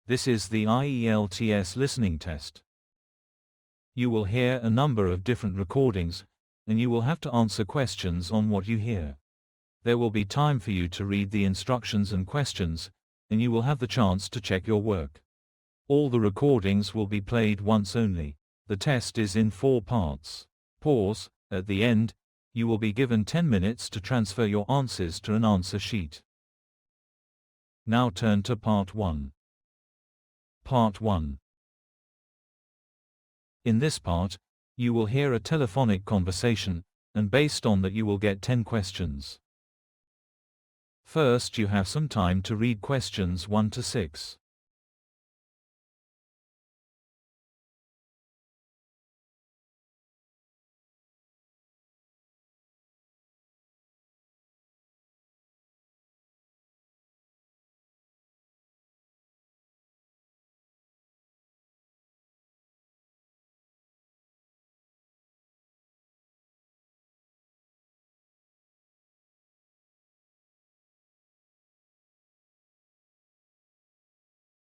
This is the IELTS listening test. You will hear a number of different recordings, and you will have to answer questions on what you hear. There will be time for you to read the instructions and questions, and you will have the chance to check your work. All the recordings will be played once only. The test is in 4 parts. Pause. At the end, you will be given 10 minutes to transfer your answers to an answer sheet. Now turn to Part 1. Part 1. In this part, you will hear a telephonic conversation, and based on that you will get 10 questions. First, you have some time to read questions 1 to 6.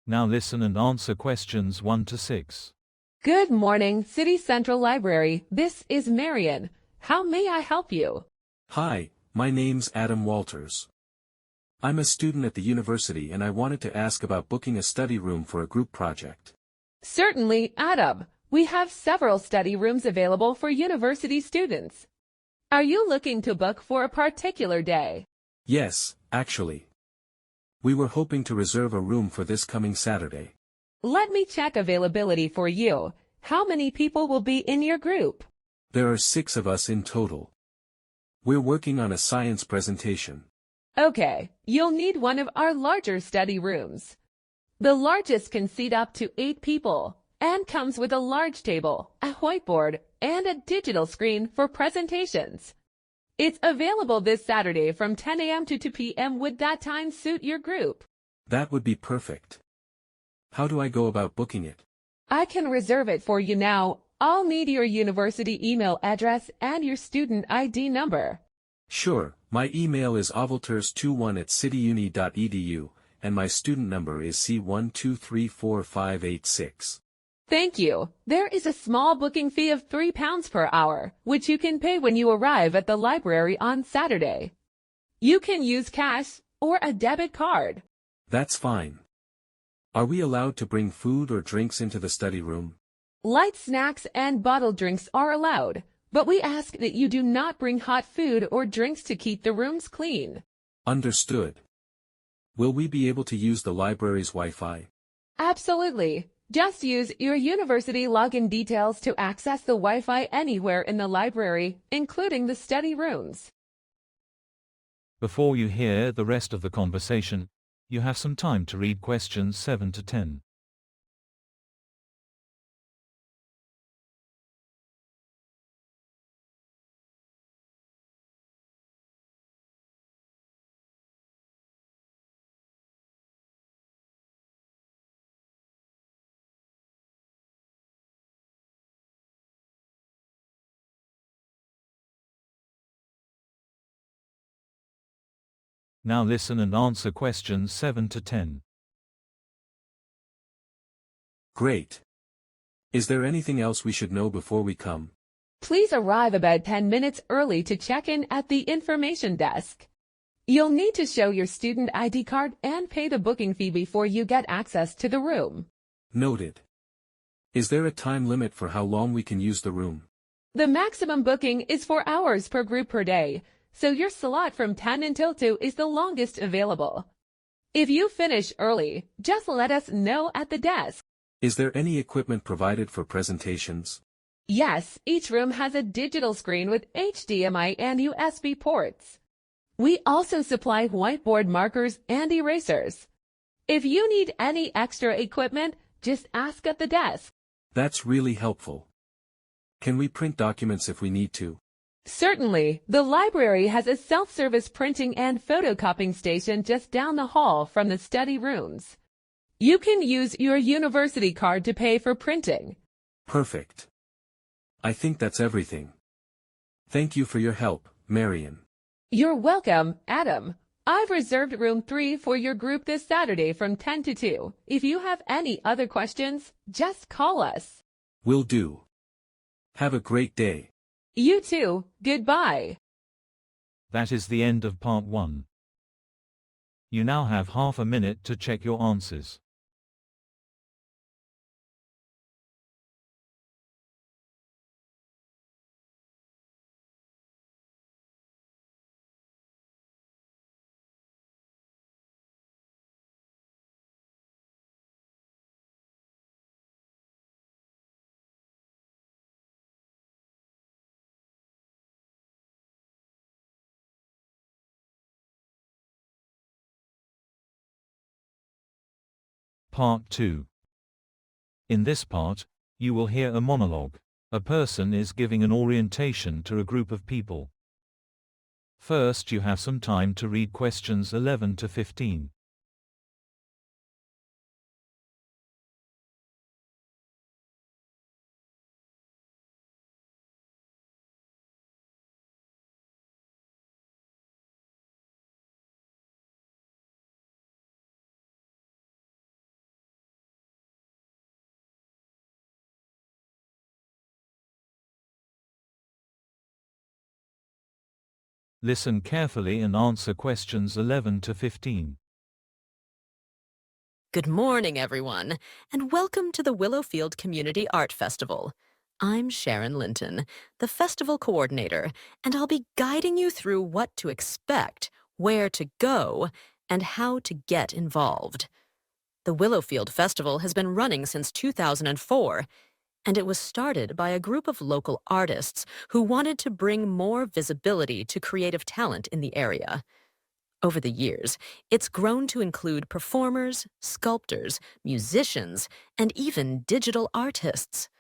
Now listen and answer questions 1 to 6. Good morning, City Central Library. This is Marion. How may I help you? Hi, my name's Adam Walters. I'm a student at the university and I wanted to ask about booking a study room for a group project. Certainly, Adam. We have several study rooms available for university students. Are you looking to book for a particular day? Yes, actually. We were hoping to reserve a room for this coming Saturday. Let me check availability for you. How many people will be in your group? There are 6 of us in total. We're working on a science presentation. Okay, you'll need one of our larger study rooms. The largest can seat up to 8 people and comes with a large table, a whiteboard, and a digital screen for presentations. It's available this Saturday from 10 a.m. to 2 p.m. Would that time suit your group? That would be perfect. How do I go about booking it? I can reserve it for you now. I'll need your university email address and your student ID number. Sure, my email is ovalters21@cityuni.edu, and my student number is C1234586. Thank you. There is a small booking fee of £3 per hour, which you can pay when you arrive at the library on Saturday. You can use cash or a debit card. That's fine. Are we allowed to bring food or drinks into the study room? Light snacks and bottled drinks are allowed, but we ask that you do not bring hot food or drinks to keep the rooms clean. Understood. Will we be able to use the library's Wi-Fi? Absolutely. Just use your university login details to access the Wi-Fi anywhere in the library, including the study rooms. Before you hear the rest of the conversation, you have some time to read questions 7 to 10. Now listen and answer questions 7 to 10. Great. Is there anything else we should know before we come? Please arrive about 10 minutes early to check in at the information desk. You'll need to show your student ID card and pay the booking fee before you get access to the room. Noted. Is there a time limit for how long we can use the room? The maximum booking is 4 hours per group per day, so your slot from 10 until 2 is the longest available. If you finish early, just let us know at the desk. Is there any equipment provided for presentations? Yes, each room has a digital screen with HDMI and USB ports. We also supply whiteboard markers and erasers. If you need any extra equipment, just ask at the desk. That's really helpful. Can we print documents if we need to? Certainly, the library has a self-service printing and photocopying station just down the hall from the study rooms. You can use your university card to pay for printing. Perfect. I think that's everything. Thank you for your help, Marion. You're welcome, Adam. I've reserved room 3 for your group this Saturday from 10 to 2. If you have any other questions, just call us. Will do. Have a great day. You too. Goodbye. That is the end of part 1. You now have half a minute to check your answers. Part 2. In this part, you will hear a monologue. A person is giving an orientation to a group of people. First, you have some time to read questions 11 to 15. Listen carefully and answer questions 11 to 15. Good morning, everyone, and welcome to the Willowfield Community Art Festival. I'm Sharon Linton, the festival coordinator, and I'll be guiding you through what to expect, where to go, and how to get involved. The Willowfield Festival has been running since 2004, and it was started by a group of local artists who wanted to bring more visibility to creative talent in the area. Over the years, it's grown to include performers, sculptors, musicians, and even digital artists.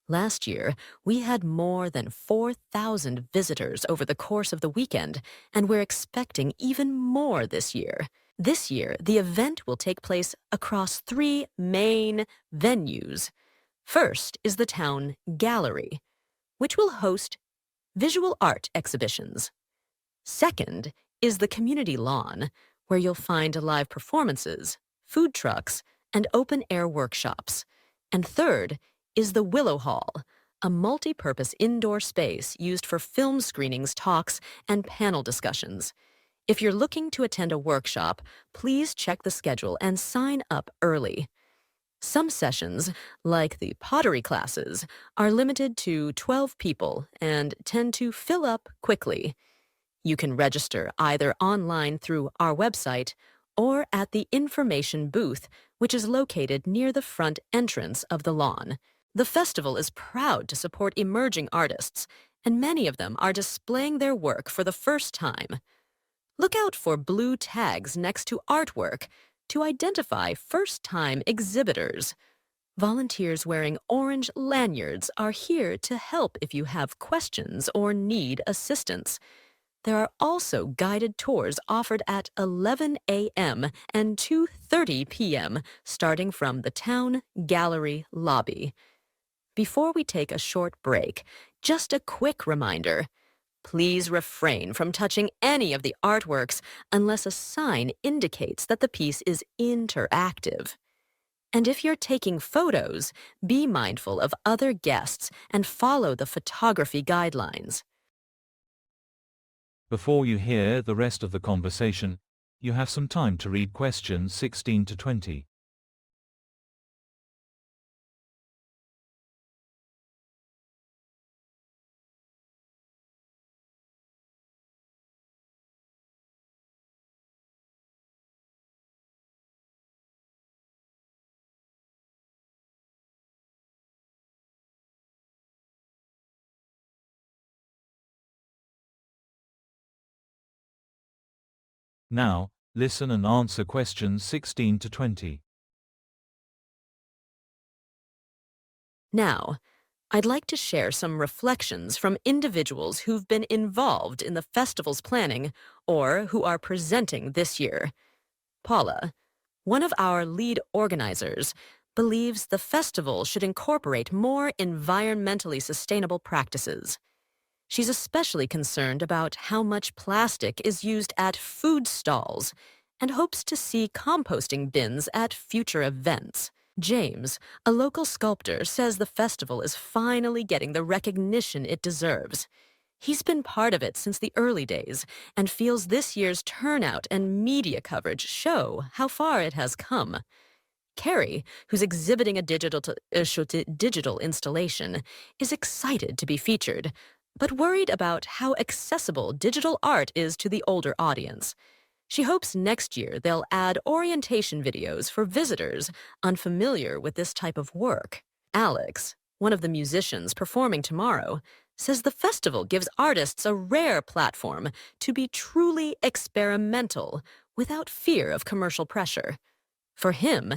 Last year, we had more than 4,000 visitors over the course of the weekend, and we're expecting even more this year. This year, the event will take place across 3 main venues. First is the town gallery, which will host visual art exhibitions. Second is the community lawn, where you'll find live performances, food trucks, and open-air workshops. And third is the Willow Hall, a multi-purpose indoor space used for film screenings, talks, and panel discussions. If you're looking to attend a workshop, please check the schedule and sign up early. Some sessions, like the pottery classes, are limited to 12 people and tend to fill up quickly. You can register either online through our website or at the information booth, which is located near the front entrance of the lawn. The festival is proud to support emerging artists, and many of them are displaying their work for the first time. Look out for blue tags next to artwork to identify first-time exhibitors. Volunteers wearing orange lanyards are here to help if you have questions or need assistance. There are also guided tours offered at 11 a.m. and 2:30 p.m., starting from the town gallery lobby. Before we take a short break, just a quick reminder. Please refrain from touching any of the artworks unless a sign indicates that the piece is interactive. And if you're taking photos, be mindful of other guests and follow the photography guidelines. Before you hear the rest of the conversation, you have some time to read questions 16 to 20. Now, listen and answer questions 16 to 20. Now, I'd like to share some reflections from individuals who've been involved in the festival's planning or who are presenting this year. Paula, one of our lead organizers, believes the festival should incorporate more environmentally sustainable practices. She's especially concerned about how much plastic is used at food stalls and hopes to see composting bins at future events. James, a local sculptor, says the festival is finally getting the recognition it deserves. He's been part of it since the early days and feels this year's turnout and media coverage show how far it has come. Carrie, who's exhibiting a digital installation, is excited to be featured, but worried about how accessible digital art is to the older audience. She hopes next year they'll add orientation videos for visitors unfamiliar with this type of work. Alex, one of the musicians performing tomorrow, says the festival gives artists a rare platform to be truly experimental without fear of commercial pressure. For him,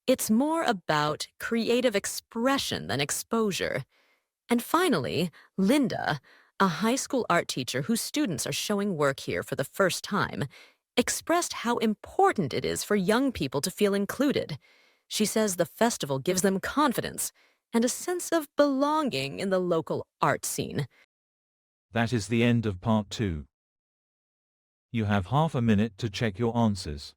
it's more about creative expression than exposure. And finally, Linda, a high school art teacher whose students are showing work here for the first time, expressed how important it is for young people to feel included. She says the festival gives them confidence and a sense of belonging in the local art scene. That is the end of part 2. You have half a minute to check your answers.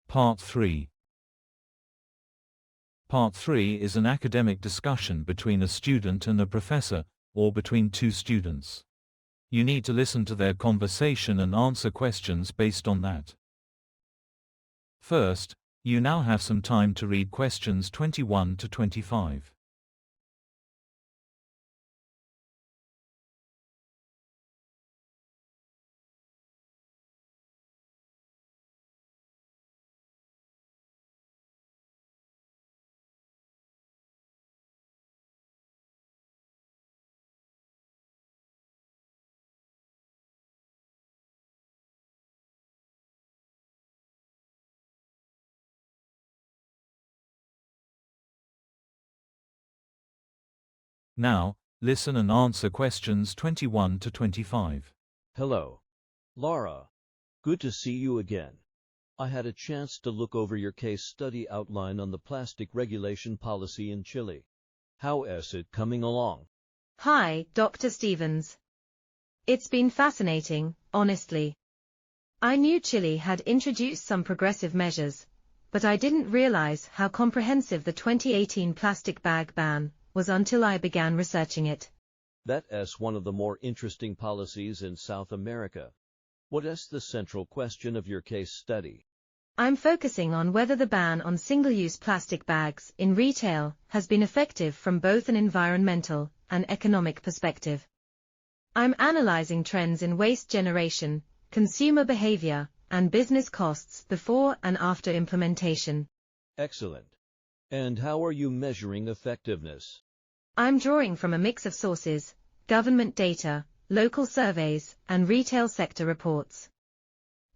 Part 3. Part 3 is an academic discussion between a student and a professor, or between two students. You need to listen to their conversation and answer questions based on that. First, you now have some time to read questions 21 to 25. Now, listen and answer questions 21 to 25. Hello. Laura. Good to see you again. I had a chance to look over your case study outline on the plastic regulation policy in Chile. How is it coming along? Hi, Dr. Stevens. It's been fascinating, honestly. I knew Chile had introduced some progressive measures, but I didn't realize how comprehensive the 2018 plastic bag ban was until I began researching it. That is one of the more interesting policies in South America. What is the central question of your case study? I'm focusing on whether the ban on single-use plastic bags in retail has been effective from both an environmental and economic perspective. I'm analyzing trends in waste generation, consumer behavior, and business costs before and after implementation. Excellent. And how are you measuring effectiveness? I'm drawing from a mix of sources: government data, local surveys, and retail sector reports.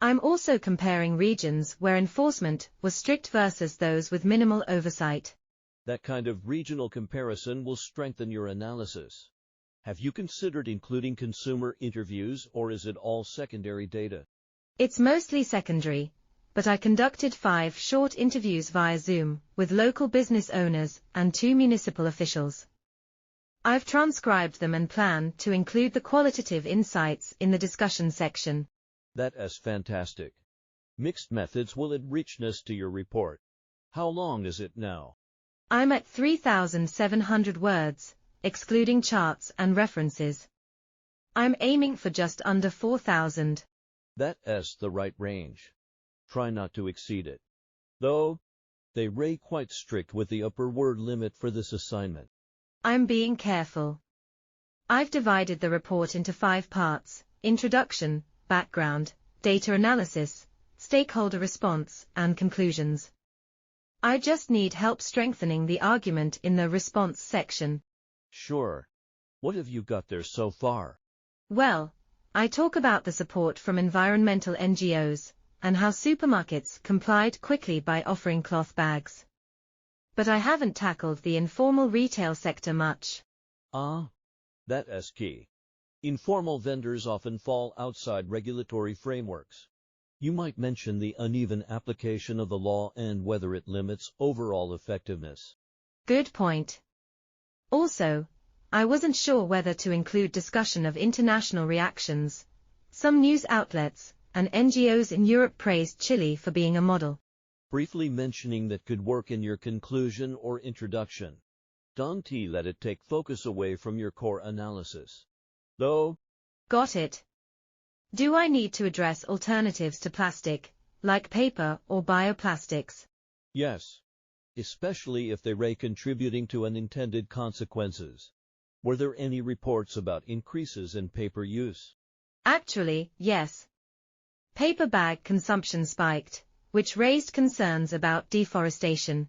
I'm also comparing regions where enforcement was strict versus those with minimal oversight. That kind of regional comparison will strengthen your analysis. Have you considered including consumer interviews, or is it all secondary data? It's mostly secondary, but I conducted 5 short interviews via Zoom with local business owners and 2 municipal officials. I've transcribed them and plan to include the qualitative insights in the discussion section. That is fantastic. Mixed methods will add richness to your report. How long is it now? I'm at 3,700 words, excluding charts and references. I'm aiming for just under 4,000. That is the right range. Try not to exceed it. Though, they are quite strict with the upper word limit for this assignment. I'm being careful. I've divided the report into 5 parts: introduction, background, data analysis, stakeholder response, and conclusions. I just need help strengthening the argument in the response section. Sure. What have you got there so far? Well, I talk about the support from environmental NGOs, and how supermarkets complied quickly by offering cloth bags. But I haven't tackled the informal retail sector much. Ah, that is key. Informal vendors often fall outside regulatory frameworks. You might mention the uneven application of the law and whether it limits overall effectiveness. Good point. Also, I wasn't sure whether to include discussion of international reactions. Some news outlets and NGOs in Europe praised Chile for being a model. Briefly mentioning that could work in your conclusion or introduction. Don't let it take focus away from your core analysis. Though, Got it. Do I need to address alternatives to plastic, like paper or bioplastics? yes, especially if they are contributing to unintended consequences. Were there any reports about increases in paper use? Actually, yes. Paper bag consumption spiked, which raised concerns about deforestation.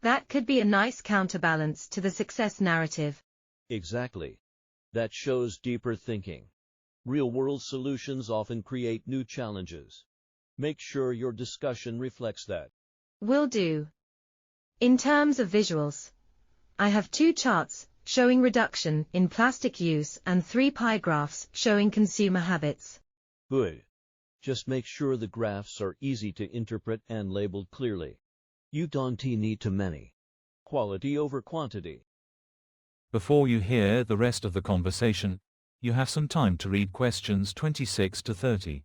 That could be a nice counterbalance to the success narrative. Exactly. That shows deeper thinking. Real-world solutions often create new challenges. Make sure your discussion reflects that. Will do. In terms of visuals, I have 2 charts showing reduction in plastic use and 3 pie graphs showing consumer habits. Good. Just make sure the graphs are easy to interpret and labeled clearly. You don't need too many. Quality over quantity. Before you hear the rest of the conversation, you have some time to read questions 26 to 30.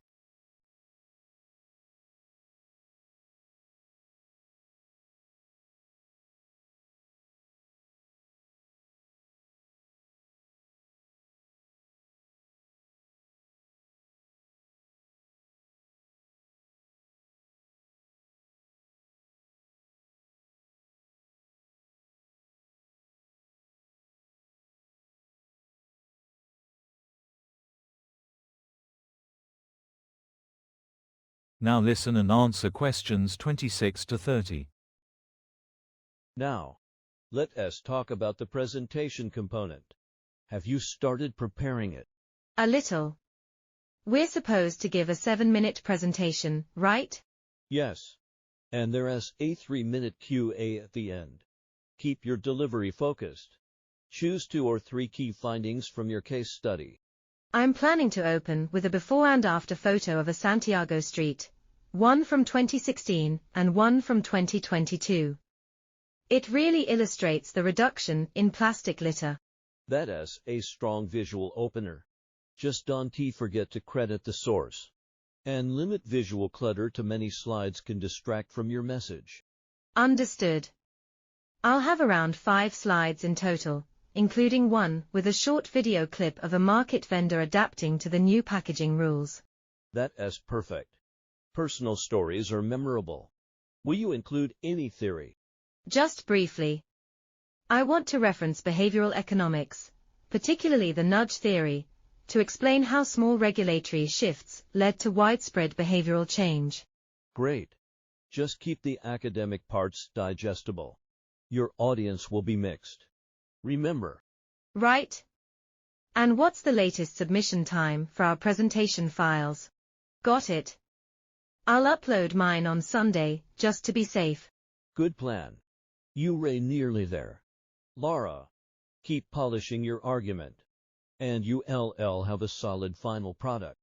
Now listen and answer questions 26 to 30. Now, let us talk about the presentation component. Have you started preparing it? A little. We're supposed to give a 7-minute presentation, right? Yes. And there is a 3-minute QA at the end. Keep your delivery focused. Choose 2 or 3 key findings from your case study. I'm planning to open with a before and after photo of a Santiago street, one from 2016 and one from 2022. It really illustrates the reduction in plastic litter. That is a strong visual opener. Just don't forget to credit the source. And limit visual clutter to many slides can distract from your message. Understood. I'll have around 5 slides in total, including one with a short video clip of a market vendor adapting to the new packaging rules. That is perfect. Personal stories are memorable. Will you include any theory? Just briefly. I want to reference behavioral economics, particularly the nudge theory, to explain how small regulatory shifts led to widespread behavioral change. Great. Just keep the academic parts digestible. Your audience will be mixed. Remember. Right. And what's the latest submission time for our presentation files? Got it. I'll upload mine on Sunday, just to be safe. Good plan. You're nearly there. Laura, keep polishing your argument. And you'll have a solid final product.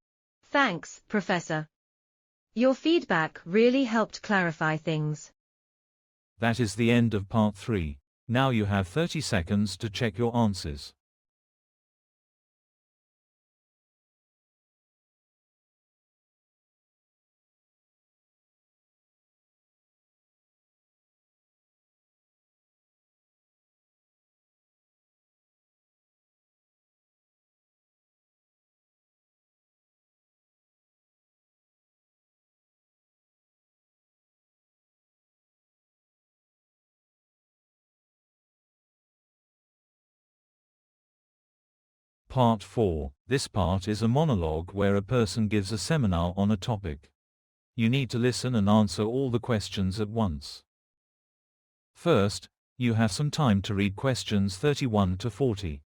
Thanks, Professor. Your feedback really helped clarify things. That is the end of part 3. Now you have 30 seconds to check your answers. Part 4. This part is a monologue where a person gives a seminar on a topic. You need to listen and answer all the questions at once. First, you have some time to read questions 31 to 40.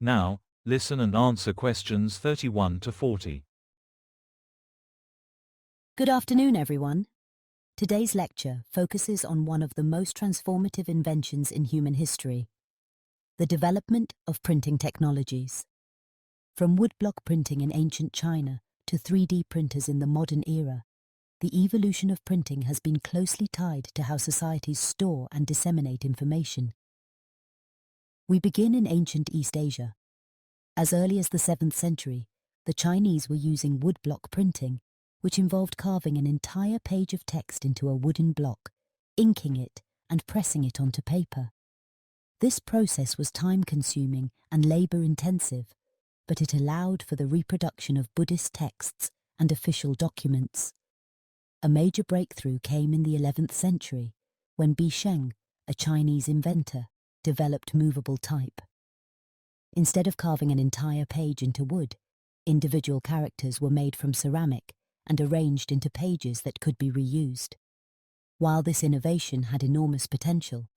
Now, listen and answer questions 31 to 40. Good afternoon, everyone. Today's lecture focuses on one of the most transformative inventions in human history, the development of printing technologies. From woodblock printing in ancient China to 3D printers in the modern era, the evolution of printing has been closely tied to how societies store and disseminate information. We begin in ancient East Asia. As early as the 7th century, the Chinese were using woodblock printing, which involved carving an entire page of text into a wooden block, inking it, and pressing it onto paper. This process was time-consuming and labor-intensive, but it allowed for the reproduction of Buddhist texts and official documents. A major breakthrough came in the 11th century, when Bi Sheng, a Chinese inventor, developed movable type. Instead of carving an entire page into wood, individual characters were made from ceramic and arranged into pages that could be reused. While this innovation had enormous potential,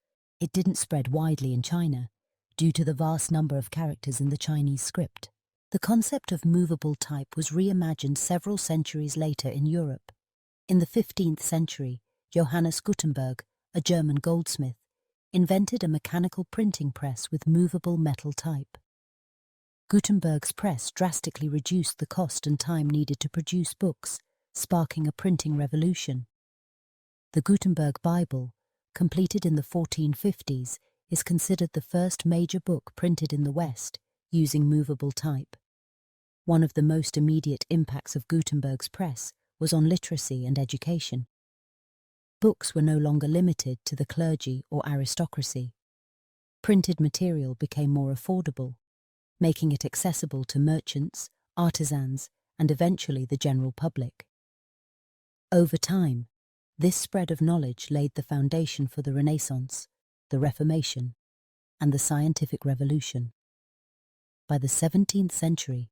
it didn't spread widely in China due to the vast number of characters in the Chinese script. The concept of movable type was reimagined several centuries later in Europe. In the 15th century, Johannes Gutenberg, a German goldsmith, invented a mechanical printing press with movable metal type. Gutenberg's press drastically reduced the cost and time needed to produce books, sparking a printing revolution. The Gutenberg Bible, completed in the 1450s, is considered the first major book printed in the West using movable type. One of the most immediate impacts of Gutenberg's press was on literacy and education. Books were no longer limited to the clergy or aristocracy. Printed material became more affordable, making it accessible to merchants, artisans, and eventually the general public. Over time, this spread of knowledge laid the foundation for the Renaissance, the Reformation, and the scientific revolution. By the 17th century,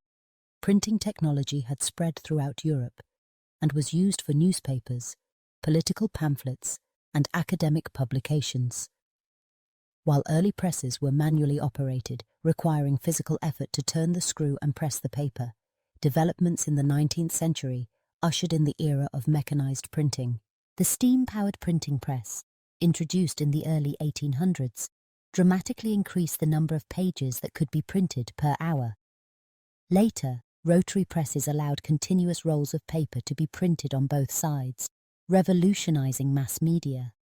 printing technology had spread throughout Europe and was used for newspapers, political pamphlets, and academic publications. While early presses were manually operated, requiring physical effort to turn the screw and press the paper, developments in the 19th century ushered in the era of mechanized printing. The steam-powered printing press, introduced in the early 1800s, dramatically increased the number of pages that could be printed per hour. Later, rotary presses allowed continuous rolls of paper to be printed on both sides, revolutionizing mass media.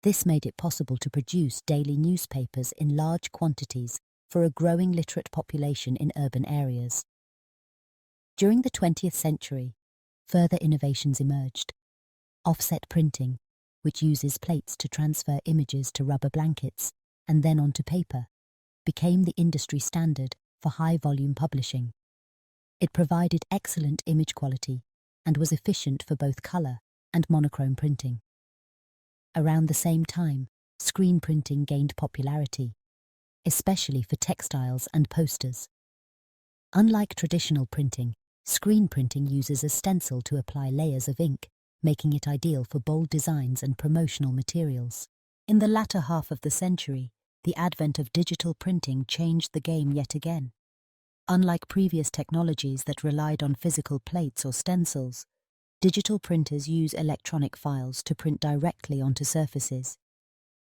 This made it possible to produce daily newspapers in large quantities for a growing literate population in urban areas. During the 20th century, further innovations emerged. Offset printing, which uses plates to transfer images to rubber blankets and then onto paper, became the industry standard for high-volume publishing. It provided excellent image quality and was efficient for both color and monochrome printing. Around the same time, screen printing gained popularity, especially for textiles and posters. Unlike traditional printing, screen printing uses a stencil to apply layers of ink, making it ideal for bold designs and promotional materials. In the latter half of the century, the advent of digital printing changed the game yet again. Unlike previous technologies that relied on physical plates or stencils, digital printers use electronic files to print directly onto surfaces.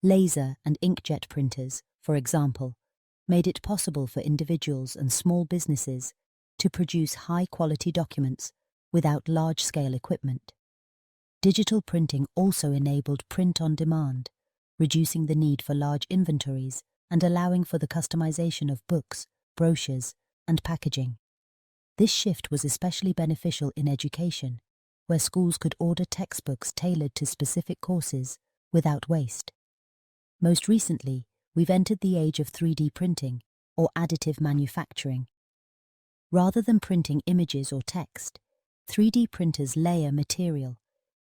Laser and inkjet printers, for example, made it possible for individuals and small businesses to produce high-quality documents without large-scale equipment. Digital printing also enabled print on demand, reducing the need for large inventories and allowing for the customization of books, brochures, and packaging. This shift was especially beneficial in education, where schools could order textbooks tailored to specific courses without waste. Most recently, we've entered the age of 3D printing, or additive manufacturing. Rather than printing images or text, 3D printers layer material,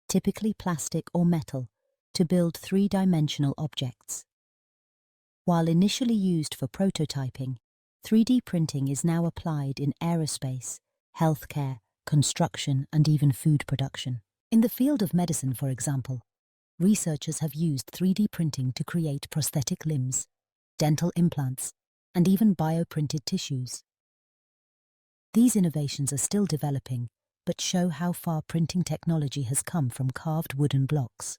typically plastic or metal, to build three-dimensional objects. While initially used for prototyping, 3D printing is now applied in aerospace, healthcare, construction, and even food production. In the field of medicine, for example, researchers have used 3D printing to create prosthetic limbs, dental implants, and even bioprinted tissues. These innovations are still developing, but show how far printing technology has come from carved wooden blocks.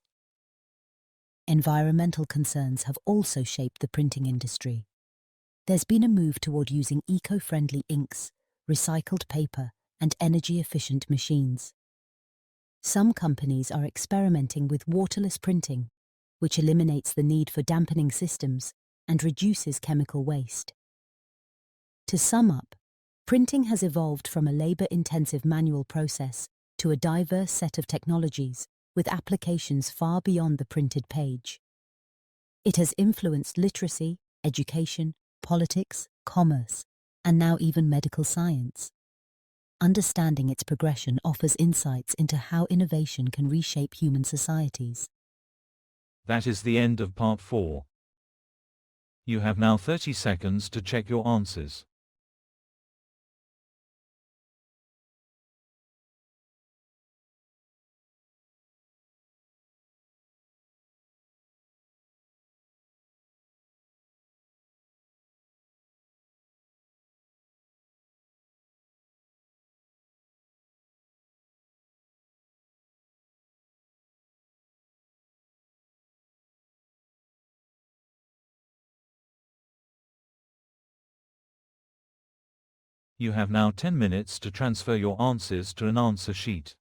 Environmental concerns have also shaped the printing industry. There's been a move toward using eco-friendly inks, recycled paper, and energy-efficient machines. Some companies are experimenting with waterless printing, which eliminates the need for dampening systems and reduces chemical waste. To sum up, printing has evolved from a labor-intensive manual process to a diverse set of technologies with applications far beyond the printed page. It has influenced literacy, education, politics, commerce, and now even medical science. Understanding its progression offers insights into how innovation can reshape human societies. That is the end of part 4. You have now 30 seconds to check your answers. You have now 10 minutes to transfer your answers to an answer sheet.